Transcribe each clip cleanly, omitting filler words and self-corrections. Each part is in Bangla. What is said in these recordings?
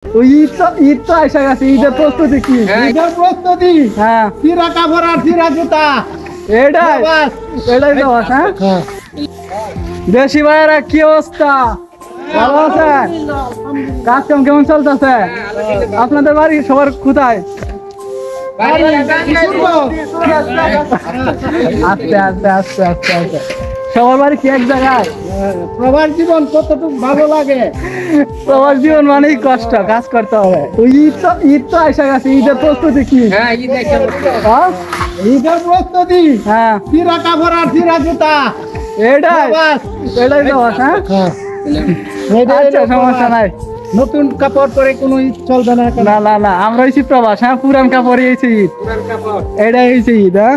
ওই ঈদ তো এসে গেছে, ঈদের প্রস্তুতি কি? ঈদের প্রস্তুতি হ্যাঁ, চিরা কাপড় আর চিরা জুতা। এটাই এটাই তো হ্যাঁ। দেশি ভাইয়েরা কি অবস্থা, ভালো আছেন? কাজ কাম কেমন চলতেছে? আপনাদের বাড়ি সবার কোথায়? আস্তে আস্তে আস্তে আস্তে আস্তে সবার বাড়ি কি এক জায়গায়? প্রবাস জীবন কতটুকু ভালো লাগে। প্রবাস জীবন মানেই কষ্ট, কাজ করতে হবে। ওই ঈদ তো এসে গেছে, ঈদের প্রস্তুতি কি? হ্যাঁ, ঈদের প্রস্তুতি হ্যাঁ, চিরা কাপড় আর চিরা জুতা। এটাই এটাই তো হ্যাঁ। আচ্ছা, সমস্যা নাই। নতুন কাপড় পরে কোনো ঈদ চলবে না। না না না, আমরা হয়েছি প্রবাস। হ্যাঁ, পুরান কাপড় হয়েছে ঈদ, এটাই হয়েছে ঈদ। হ্যাঁ,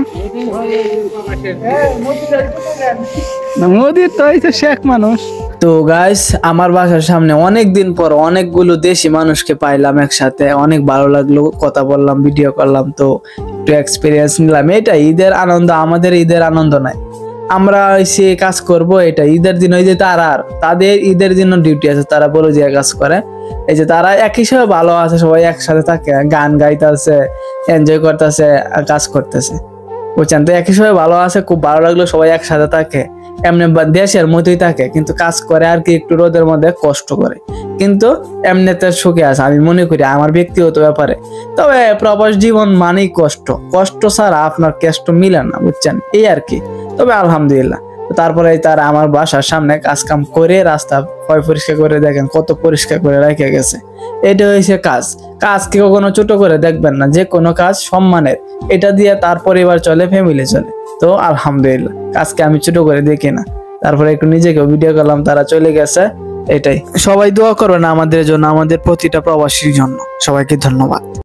মোদির তো হয়েছে শেখ মানুষ। তো গাইস, আমার বাসার সামনে অনেক দিন পর অনেকগুলো দেশি মানুষকে পাইলাম একসাথে, অনেক ভালো লাগলো, কথা বললাম, ভিডিও করলাম, তো একটু এক্সপিরিয়েন্স নিলাম। এটা ঈদের আনন্দ, আমাদের ঈদের আনন্দ নাই। আমরা এসে কাজ করব, এটা ঈদের দিন ওই যে তাদের ঈদের জন্য ডিউটি আছে, তারা বলে যে কাজ করে। এই যে তারা একই সাথে ভালো আছে, সবাই একসাথে থাকে, গান গাইতেছে, এনজয় করতেছে, কাজ করতেছে, বুঝছেন? তো একই সময় ভালো আছে, খুব ভালো লাগলো, সবাই একসাথে থাকে, এমনি দেশের মতোই থাকে, কিন্তু কাজ করে আর কি একটু রোদের মধ্যে কষ্ট করে, কিন্তু এমনিতে সুখে আছে আমি মনে করি আমার ব্যক্তিগত ব্যাপারে। তবে প্রবাস জীবন মানেই কষ্ট, কষ্ট ছাড়া আপনার কষ্ট মিলে না, বুঝছেন? এই আর কি। তবে আলহামদুলিল্লাহ, তারপরে তারা আমার বাসার সামনে কাজ কাম করে রাস্তা পরিষ্কার করে, দেখেন কত পরিষ্কার করে রেখে গেছে। এটা হয়েছে কাজ। কাজকে কখনো ছোট করে দেখবেন না, যে কোনো কাজ সম্মানের, এটা দিয়ে তার পরিবার চলে, ফ্যামিলি চলে। তো আলহামদুলিল্লাহ, কাজকে আমি ছোট করে দেখি না। তারপরে একটু নিজেকে ভিডিও করলাম, তারা চলে গেছে, এটাই। সবাই দোয়া করবেন আমাদের জন্য, আমাদের প্রতিটা প্রবাসীর জন্য। সবাইকে ধন্যবাদ।